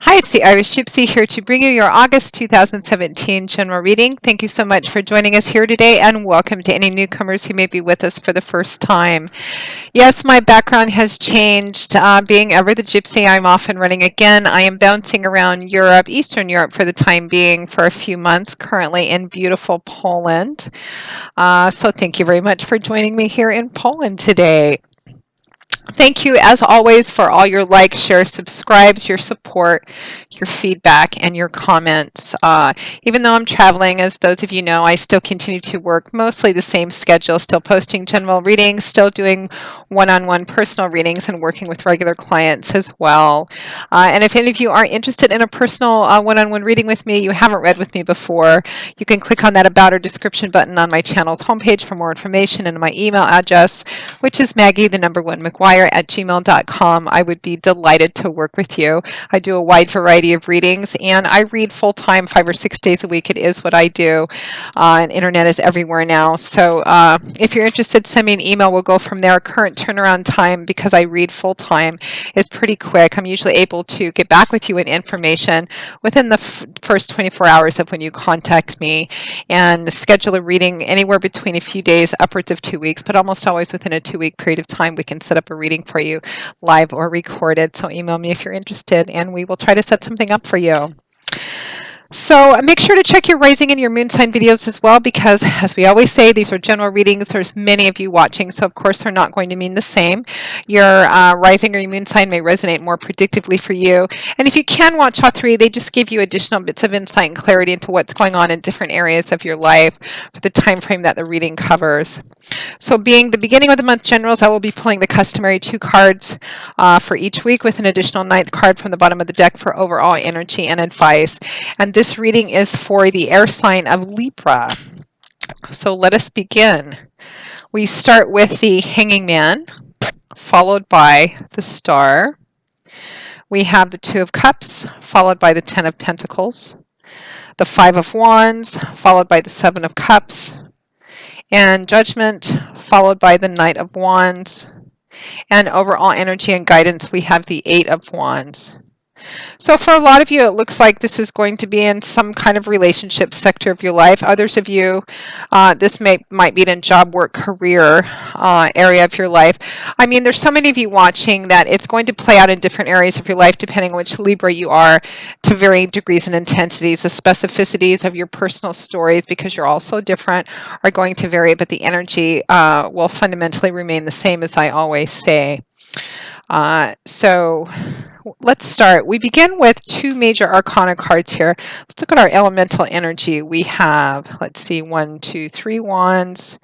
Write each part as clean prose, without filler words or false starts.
Hi, it's the Irish Gypsy here to bring you your August 2017 general reading. Thank you so much for joining us here today, and welcome to any newcomers who may be with us for the first time. Yes, my background has changed. Being ever the Gypsy, I'm off and running again. I am bouncing around Europe, Eastern Europe for the time being for a few months, currently in beautiful Poland. So thank you very much for joining me here in Poland today. Thank you, as always, for all your likes, shares, subscribes, your support, your feedback, and your comments. Even though I'm traveling, as those of you know, I still continue to work mostly the same schedule, still posting general readings, still doing one-on-one personal readings, and working with regular clients as well. And if any of you are interested in a personal one-on-one reading with me, you haven't read with me before, you can click on that About or Description button on my channel's homepage for more information and my email address, which is Maggie, the number one McGuire at gmail.com. I would be delighted to work with you. I do a wide variety of readings, and I read full time 5 or 6 days a week. It is what I do, and internet is everywhere now. So if you're interested, send me an email. We'll go from there. Current turnaround time, because I read full time, is pretty quick. I'm usually able to get back with you with information within the first 24 hours of when you contact me, and schedule a reading anywhere between a few days, upwards of 2 weeks, but almost always within a 2 week period of time, we can set up a reading for you, live or recorded. So email me if you're interested, and we will try to set something up for you. So make sure to check your rising and your moon sign videos as well, because as we always say, these are general readings. There's many of you watching, so of course they're not going to mean the same. Your rising or your moon sign may resonate more predictively for you. And if you can watch all three, they just give you additional bits of insight and clarity into what's going on in different areas of your life for the time frame that the reading covers. So being the beginning of the month generals, I will be pulling the customary 2 cards for each week, with an additional 9th card from the bottom of the deck for overall energy and advice. And this reading is for the air sign of Libra. So let us begin. We start with the Hanging Man, followed by the Star. We have the Two of Cups, followed by the Ten of Pentacles. The Five of Wands, followed by the Seven of Cups. And Judgment, followed by the Knight of Wands. And overall energy and guidance, we have the Eight of Wands. So for a lot of you, it looks like this is going to be in some kind of relationship sector of your life. Others of you, this might be in job, work, career area of your life. I mean, there's so many of you watching that it's going to play out in different areas of your life, depending on which Libra you are, to varying degrees and intensities. The specificities of your personal stories, because you're all so different, are going to vary, but the energy will fundamentally remain the same, as I always say. So let's start. We begin with 2 major arcana cards here. Let's look at our elemental energy. We have, let's see, 1, 2, 3 wands,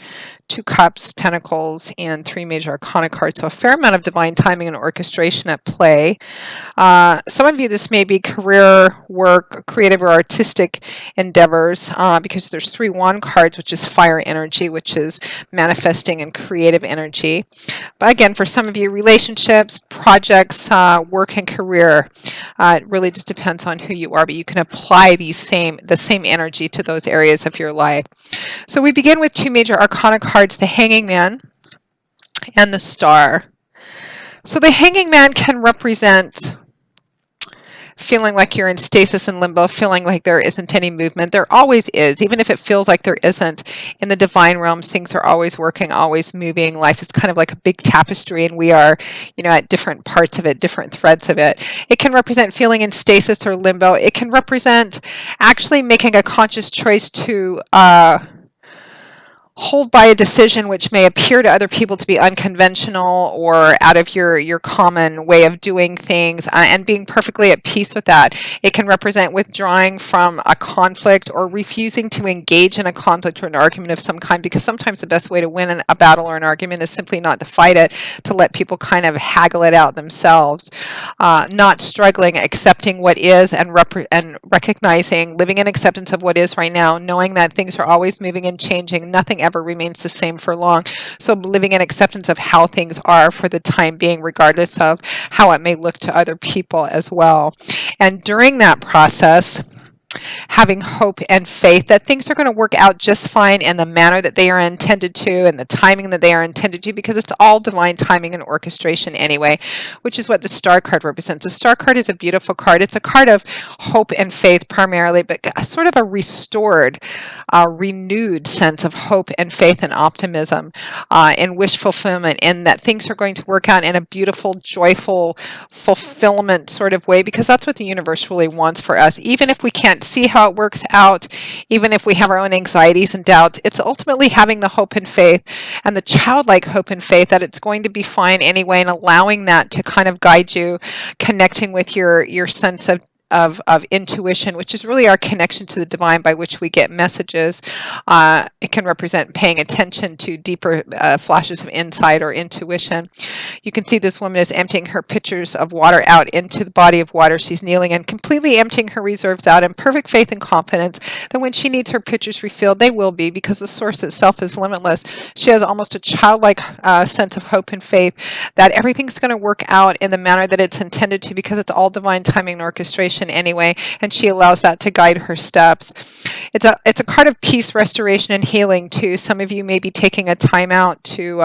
2 cups, pentacles, and 3 major arcana cards. So a fair amount of divine timing and orchestration at play. Some of you, this may be career, work, creative or artistic endeavors, because there's 3 wand cards, which is fire energy, which is manifesting and creative energy. But again, for some of you, relationships, projects, work and career, it really just depends on who you are, but you can apply the same energy to those areas of your life. So we begin with 2 major arcana cards, the Hanging Man and the Star. So the Hanging Man can represent feeling like you're in stasis and limbo, feeling like there isn't any movement. There always is, even if it feels like there isn't. In the divine realms, things are always working, always moving. Life is kind of like a big tapestry, and we are, at different parts of it, different threads of it. It can represent feeling in stasis or limbo. It can represent actually making a conscious choice to hold by a decision which may appear to other people to be unconventional or out of your common way of doing things, and being perfectly at peace with that. It can represent withdrawing from a conflict or refusing to engage in a conflict or an argument of some kind, because sometimes the best way to win a battle or an argument is simply not to fight it, to let people kind of haggle it out themselves. Not struggling, accepting what is, and recognizing, living in acceptance of what is right now, knowing that things are always moving and changing. Nothing ever remains the same for long. So living in acceptance of how things are for the time being, regardless of how it may look to other people as well. And during that process, having hope and faith that things are going to work out just fine in the manner that they are intended to and the timing that they are intended to, because it's all divine timing and orchestration anyway, which is what the star card represents. The star card is a beautiful card. It's a card of hope and faith primarily, but sort of a restored, renewed sense of hope and faith and optimism and wish fulfillment, and that things are going to work out in a beautiful, joyful, fulfillment sort of way, because that's what the universe really wants for us. Even if we can't see how it works out, even if we have our own anxieties and doubts, it's ultimately having the hope and faith and the childlike hope and faith that it's going to be fine anyway, and allowing that to kind of guide you, connecting with your sense of intuition, which is really our connection to the divine by which we get messages. It can represent paying attention to deeper flashes of insight or intuition. You can see this woman is emptying her pitchers of water out into the body of water. She's kneeling and completely emptying her reserves out in perfect faith and confidence that when she needs her pitchers refilled, they will be, because the source itself is limitless. She has almost a childlike sense of hope and faith that everything's going to work out in the manner that it's intended to, because it's all divine timing and orchestration anyway, and she allows that to guide her steps. It's a card of peace, restoration, and healing too. Some of you may be taking a time out to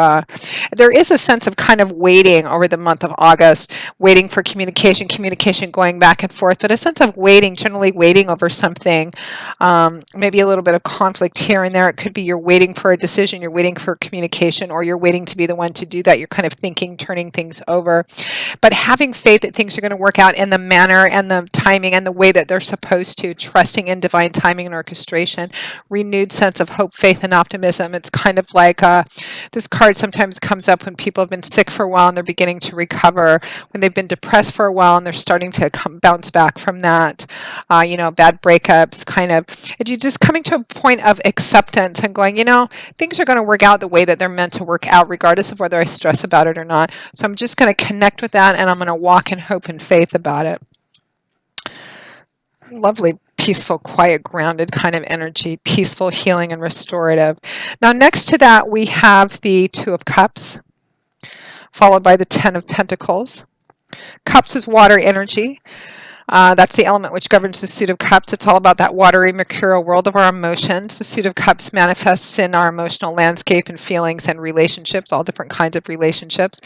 there is a sense of kind of waiting over the month of August, waiting for communication going back and forth, but a sense of waiting, generally waiting over something. Maybe a little bit of conflict here and there. It could be you're waiting for a decision, you're waiting for communication, or you're waiting to be the one to do that. You're kind of thinking, turning things over, but having faith that things are going to work out in the manner and the timing and the way that they're supposed to, trusting in divine timing and orchestration, renewed sense of hope, faith, and optimism. It's kind of like this card sometimes comes up when people have been sick for a while and they're beginning to recover, when they've been depressed for a while and they're starting to bounce back from that, bad breakups, kind of, you're just coming to a point of acceptance and going, things are going to work out the way that they're meant to work out, regardless of whether I stress about it or not. So I'm just going to connect with that, and I'm going to walk in hope and faith about it. Lovely, peaceful, quiet, grounded kind of energy, peaceful, healing, and restorative. Now, next to that, we have the Two of Cups, followed by the Ten of Pentacles. Cups is water energy. That's the element which governs the Suit of Cups. It's all about that watery, mercurial world of our emotions. The Suit of Cups manifests in our emotional landscape and feelings and relationships, all different kinds of relationships.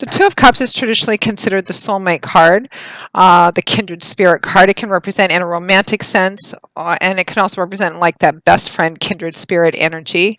The Two of Cups is traditionally considered the soulmate card, the kindred spirit card. It can represent in a romantic sense, and it can also represent like that best friend, kindred spirit energy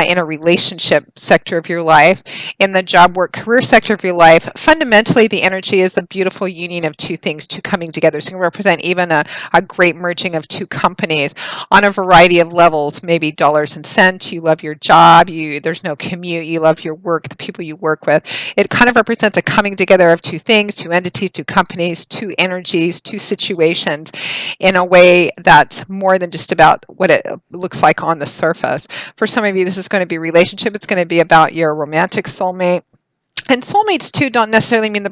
in a relationship sector of your life. In the job, work, career sector of your life, fundamentally the energy is the beautiful union of two things, two coming together. So it can represent even a great merging of two companies on a variety of levels, maybe dollars and cents. You love your job, there's no commute, you love your work, the people you work with. It kind of represents a coming together of two things, two entities, two companies, two energies, two situations in a way that's more than just about what it looks like on the surface. For some of you, this is going to be relationship. It's going to be about your romantic soulmate. And soulmates, too, don't necessarily mean the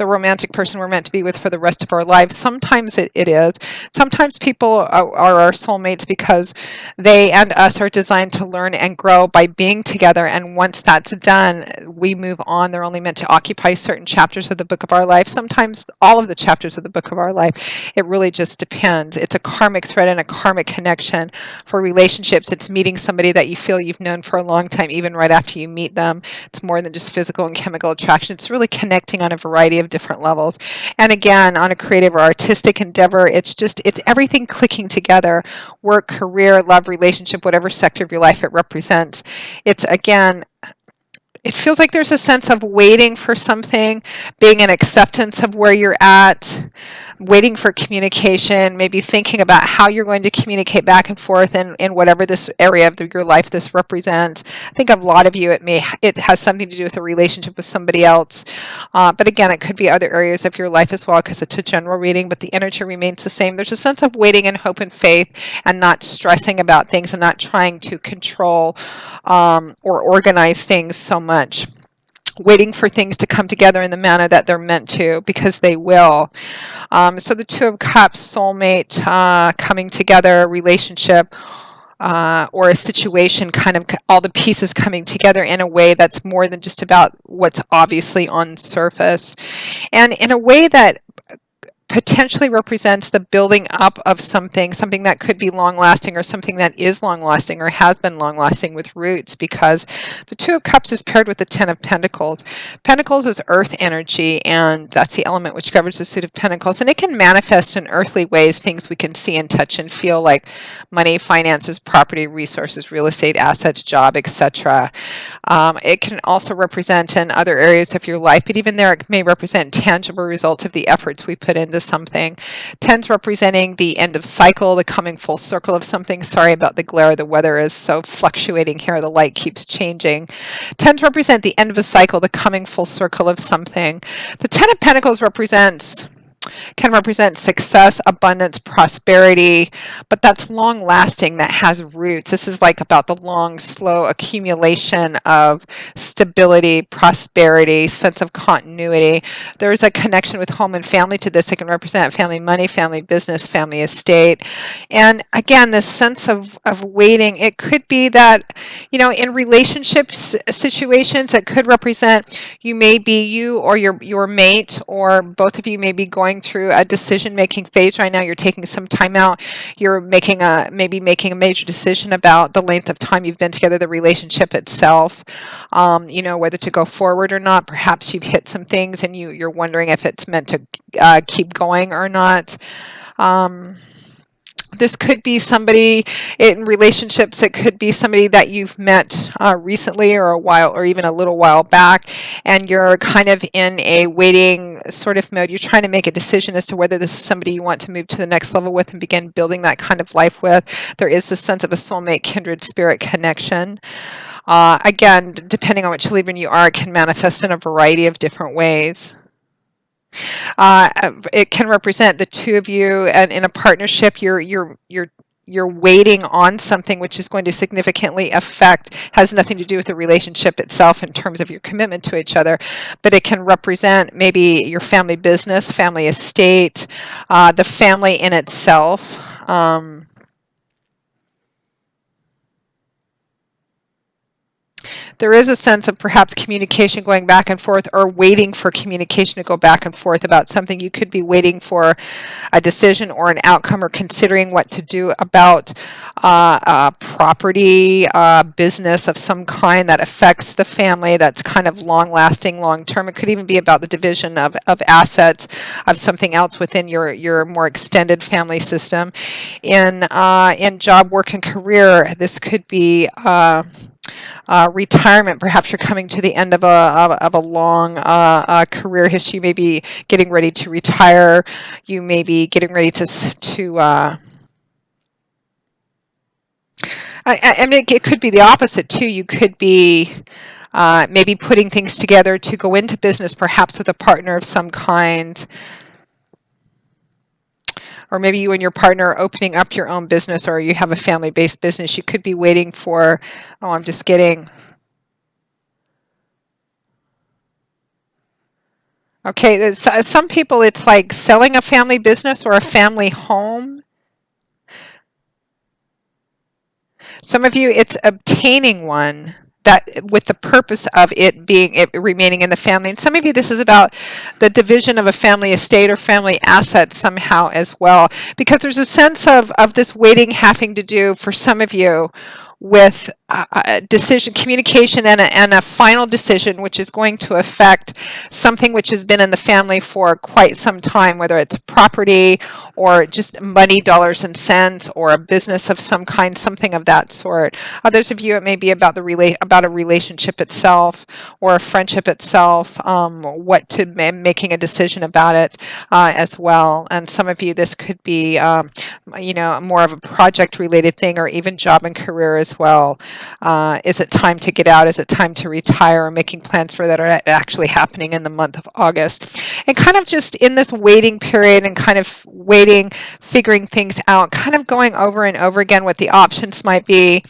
romantic person we're meant to be with for the rest of our lives. Sometimes it is. Sometimes people are our soulmates because they and us are designed to learn and grow by being together. And once that's done, we move on. They're only meant to occupy certain chapters of the book of our life. Sometimes all of the chapters of the book of our life. It really just depends. It's a karmic thread and a karmic connection. For relationships, it's meeting somebody that you feel you've known for a long time, even right after you meet them. It's more than just physical and chemical attraction. It's really connecting on a variety of different levels. And again, on a creative or artistic endeavor, it's everything clicking together: work, career, love, relationship, whatever sector of your life it represents. It's again, it feels like there's a sense of waiting for something, being in acceptance of where you're at, waiting for communication, maybe thinking about how you're going to communicate back and forth in whatever this area of your life this represents. I think a lot of you, it has something to do with a relationship with somebody else. But again, it could be other areas of your life as well, because it's a general reading, but the energy remains the same. There's a sense of waiting and hope and faith, and not stressing about things and not trying to control or organize things so much. Waiting for things to come together in the manner that they're meant to, because they will. So the Two of Cups, soulmate, coming together, relationship, or a situation, kind of all the pieces coming together in a way that's more than just about what's obviously on surface. And in a way that potentially represents the building up of something that could be long lasting, or something that is long lasting or has been long lasting with roots, because the Two of Cups is paired with the Ten of Pentacles. Pentacles is earth energy, and that's the element which governs the suit of Pentacles, and it can manifest in earthly ways, things we can see and touch and feel, like money, finances, property, resources, real estate, assets, job, etc. It can also represent in other areas of your life, but even there, it may represent tangible results of the efforts we put into something. Tens representing the end of cycle, the coming full circle of something. Sorry about the glare. The weather is so fluctuating here. The light keeps changing. Tens represent the end of a cycle, the coming full circle of something. The Ten of Pentacles can represent success, abundance, prosperity, but that's long lasting, that has roots. This is like about the long, slow accumulation of stability, prosperity, sense of continuity. There's a connection with home and family to this. It can represent family money, family business, family estate. And again, this sense of waiting, it could be that, in relationships situations, it could represent you or your mate, or both of you may be going through a decision making phase right now. You're taking some time out. You're maybe making a major decision about the length of time you've been together, the relationship itself, whether to go forward or not. Perhaps you've hit some things and you're wondering if it's meant to keep going or not. This could be somebody in relationships. It could be somebody that you've met recently, or a while, or even a little while back, and you're kind of in a waiting sort of mode. You're trying to make a decision as to whether this is somebody you want to move to the next level with and begin building that kind of life with. There is this sense of a soulmate, kindred spirit connection. Again, depending on which Libran you are, it can manifest in a variety of different ways. Uh, it can represent the two of you, and in a partnership, you're waiting on something which is going to significantly affect, has nothing to do with the relationship itself in terms of your commitment to each other, but it can represent maybe your family business, family estate, the family in itself. There is a sense of perhaps communication going back and forth, or waiting for communication to go back and forth about something. You could be waiting for a decision or an outcome, or considering what to do about property, business of some kind that affects the family, that's kind of long lasting, long term. It could even be about the division of assets of something else within your more extended family system. In job, work, and career, this could be retirement. Perhaps you're coming to the end of a long career history. You may be getting ready to retire. You may be getting ready I mean, it could be the opposite too. You could be maybe putting things together to go into business, perhaps with a partner of some kind. Or maybe you and your partner are opening up your own business, or you have a family-based business. You could be waiting for, I'm just getting, okay, some people, it's like selling a family business or a family home. Some of you, it's obtaining one, that with the purpose of it remaining in the family. And some of you, this is about the division of a family estate or family assets somehow as well, because there's a sense of this waiting having to do, for some of you, with a decision, communication, and a final decision which is going to affect something which has been in the family for quite some time, whether it's property or just money, dollars and cents, or a business of some kind, something of that sort. Others of you, it may be about about a relationship itself, or a friendship itself, making a decision about it as well. And some of you, this could be more of a project related thing, or even job and career as well. Is it time to get out? Is it time to retire? Or making plans for that are actually happening in the month of August. And kind of just in this waiting period, and kind of waiting, figuring things out, kind of going over and over again what the options might be.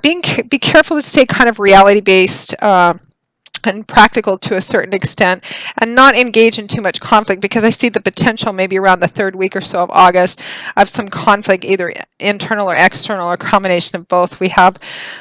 Be careful to stay kind of reality based. and practical to a certain extent, and not engage in too much conflict, because I see the potential maybe around the third week or so of August of some conflict, either internal or external, or a combination of both. We have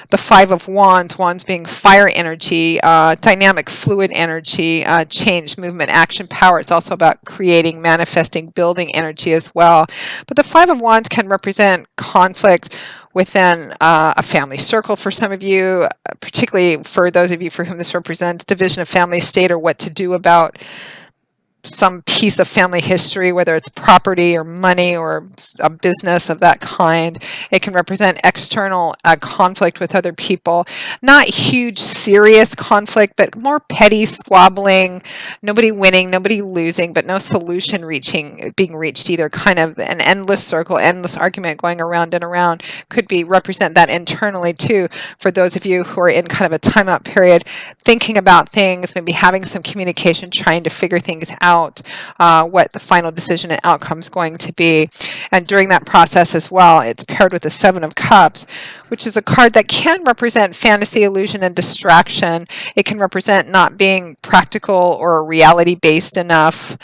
the Five of Wands, wands being fire energy, dynamic fluid energy, change, movement, action, power. It's also about creating, manifesting, building energy as well. But the Five of Wands can represent conflict within a family circle for some of you, particularly for those of you for whom this represents division of family estate, or what to do about some piece of family history, whether it's property or money or a business of that kind. It can represent external conflict with other people. Not huge, serious conflict, but more petty squabbling, nobody winning, nobody losing, but no solution being reached either. Kind of an endless circle, endless argument going around and around. Could be represent that internally too, for those of you who are in kind of a timeout period, thinking about things, maybe having some communication, trying to figure things out, what the final decision and outcome is going to be. And during that process as well, it's paired with the Seven of Cups, which is a card that can represent fantasy, illusion, and distraction. It can represent not being practical or reality based enough.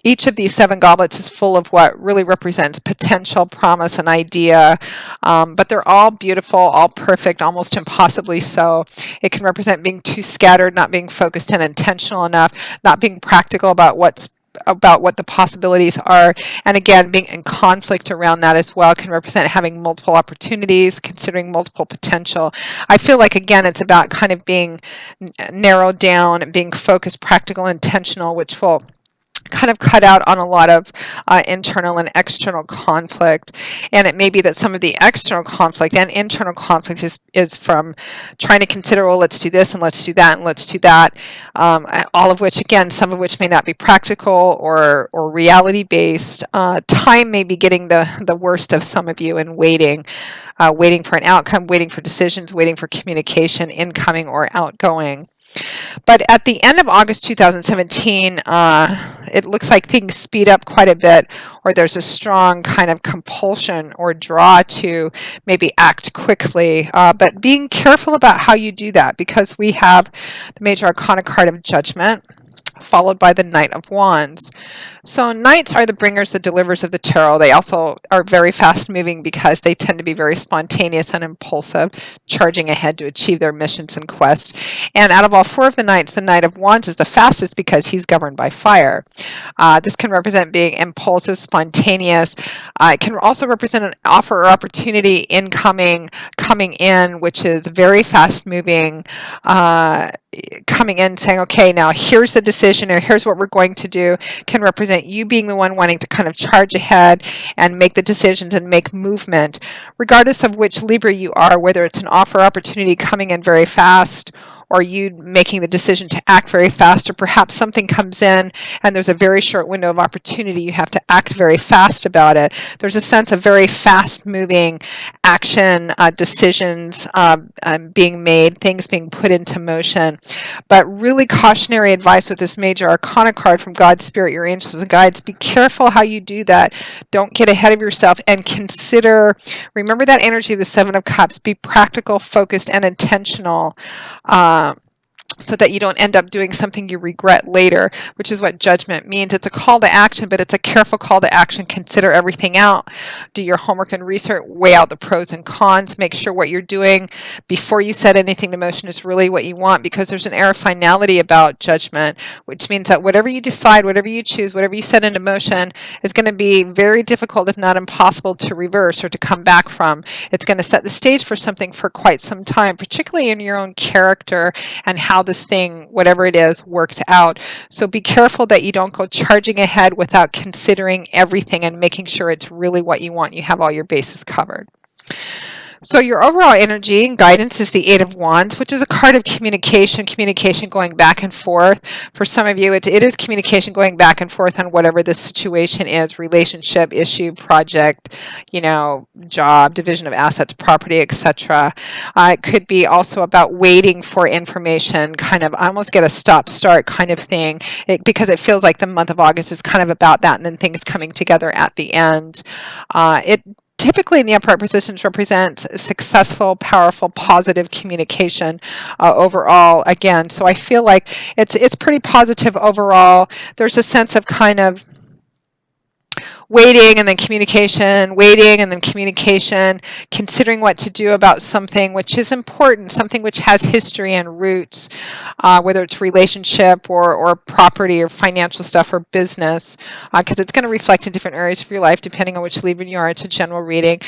Each of these seven goblets is full of what really represents potential, promise, and idea, but they're all beautiful, all perfect, almost impossibly so. It can represent being too scattered, not being focused and intentional enough, not being practical about what the possibilities are, and again, being in conflict around that as well. Can represent having multiple opportunities, considering multiple potential. I feel like, again, it's about kind of being narrowed down, being focused, practical, intentional, which will kind of cut out on a lot of internal and external conflict. And it may be that some of the external conflict and internal conflict is from trying to consider, well, let's do this and let's do that and let's do that, all of which, again, some of which may not be practical or reality based. Time may be getting the worst of some of you, and waiting for an outcome, waiting for decisions, waiting for communication, incoming or outgoing. But at the end of August 2017, it looks like things speed up quite a bit, or there's a strong kind of compulsion or draw to maybe act quickly. But being careful about how you do that, because we have the major arcana card of Judgment, followed by the Knight of Wands. So knights are the bringers, the delivers of the tarot. They also are very fast moving because they tend to be very spontaneous and impulsive, charging ahead to achieve their missions and quests. And out of all four of the knights, the Knight of Wands is the fastest because he's governed by fire. This can represent being impulsive, spontaneous. It can also represent an offer or opportunity incoming, coming in, which is very fast moving, coming in saying, okay, now here's the decision, or here's what we're going to do. Can represent you being the one wanting to kind of charge ahead and make the decisions and make movement, regardless of which Libra you are, whether it's an offer opportunity coming in very fast, or you making the decision to act very fast, or perhaps something comes in and there's a very short window of opportunity, you have to act very fast about it. There's a sense of very fast moving action, decisions being made, things being put into motion. But really cautionary advice with this major arcana card from God, Spirit, your angels and guides: be careful how you do that. Don't get ahead of yourself, and remember that energy of the Seven of Cups. Be practical, focused, and intentional, so that you don't end up doing something you regret later, which is what Judgment means. It's a call to action, but it's a careful call to action. Consider everything out. Do your homework and research. Weigh out the pros and cons. Make sure what you're doing before you set anything to motion is really what you want, because there's an air of finality about Judgment, which means that whatever you decide, whatever you choose, whatever you set into motion is going to be very difficult, if not impossible, to reverse or to come back from. It's going to set the stage for something for quite some time, particularly in your own character and how this thing, whatever it is, works out. So be careful that you don't go charging ahead without considering everything and making sure it's really what you want. You have all your bases covered. So your overall energy and guidance is the Eight of Wands, which is a card of communication going back and forth. For some of you, it is communication going back and forth on whatever the situation is: relationship, issue, project, job, division of assets, property, etc. It could be also about waiting for information, kind of almost get a stop-start kind of thing, because it feels like the month of August is kind of about that, and then things coming together at the end. It typically in the upright positions represents successful, powerful, positive communication overall. Again, so I feel like it's pretty positive overall. There's a sense of kind of waiting and then communication, considering what to do about something which is important, something which has history and roots, whether it's relationship or property or financial stuff or business, because it's going to reflect in different areas of your life depending on which Libra you are. It's a general reading.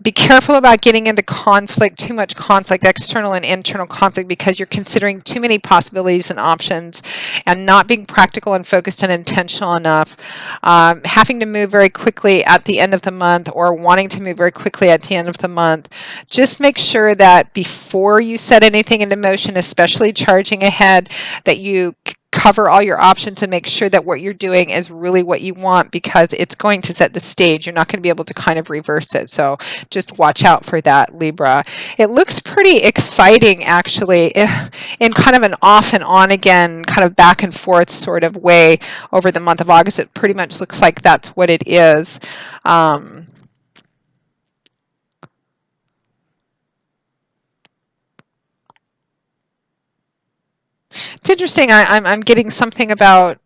Be careful about getting into conflict, too much conflict, external and internal conflict, because you're considering too many possibilities and options and not being practical and focused and intentional enough. Having to move very quickly at the end of the month or wanting to move very quickly at the end of the month. Just make sure that before you set anything into motion, especially charging ahead, that you cover all your options and make sure that what you're doing is really what you want, because it's going to set the stage. You're not going to be able to kind of reverse it. So just watch out for that, Libra. It looks pretty exciting, actually, in kind of an off and on again, kind of back and forth sort of way over the month of August. It pretty much looks like that's what it is. It's interesting. I'm getting something about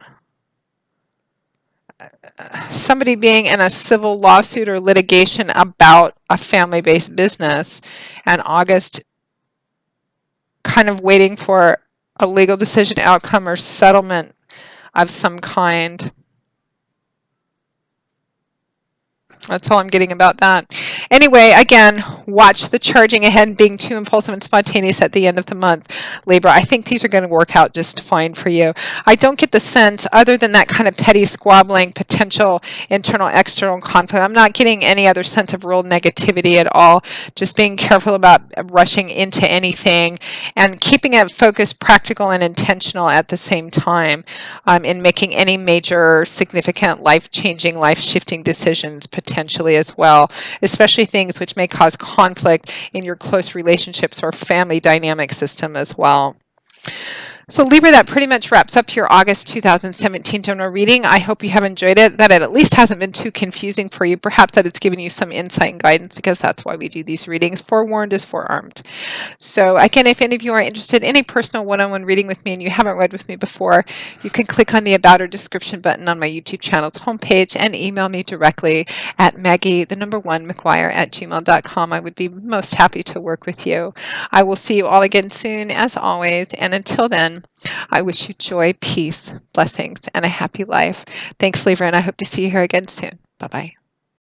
somebody being in a civil lawsuit or litigation about a family-based business, and August kind of waiting for a legal decision, outcome, or settlement of some kind. That's all I'm getting about that. Anyway, again, watch the charging ahead being too impulsive and spontaneous at the end of the month, Libra. I think these are going to work out just fine for you. I don't get the sense, other than that kind of petty squabbling, potential internal, external conflict, I'm not getting any other sense of real negativity at all. Just being careful about rushing into anything and keeping it focused, practical, and intentional at the same time in making any major, significant, life-changing, life-shifting decisions potentially as well, especially things which may cause conflict in your close relationships or family dynamic system as well. So Libra, that pretty much wraps up your August 2017 general reading. I hope you have enjoyed it, that it at least hasn't been too confusing for you, perhaps that it's given you some insight and guidance, because that's why we do these readings. Forewarned is forearmed. So again, if any of you are interested in any personal one-on-one reading with me and you haven't read with me before, you can click on the About or Description button on my YouTube channel's homepage and email me directly at Maggie1McGuire@gmail.com. I would be most happy to work with you. I will see you all again soon, as always, and until then, I wish you joy, peace, blessings, and a happy life. Thanks, Libra, and I hope to see you here again soon. Bye-bye.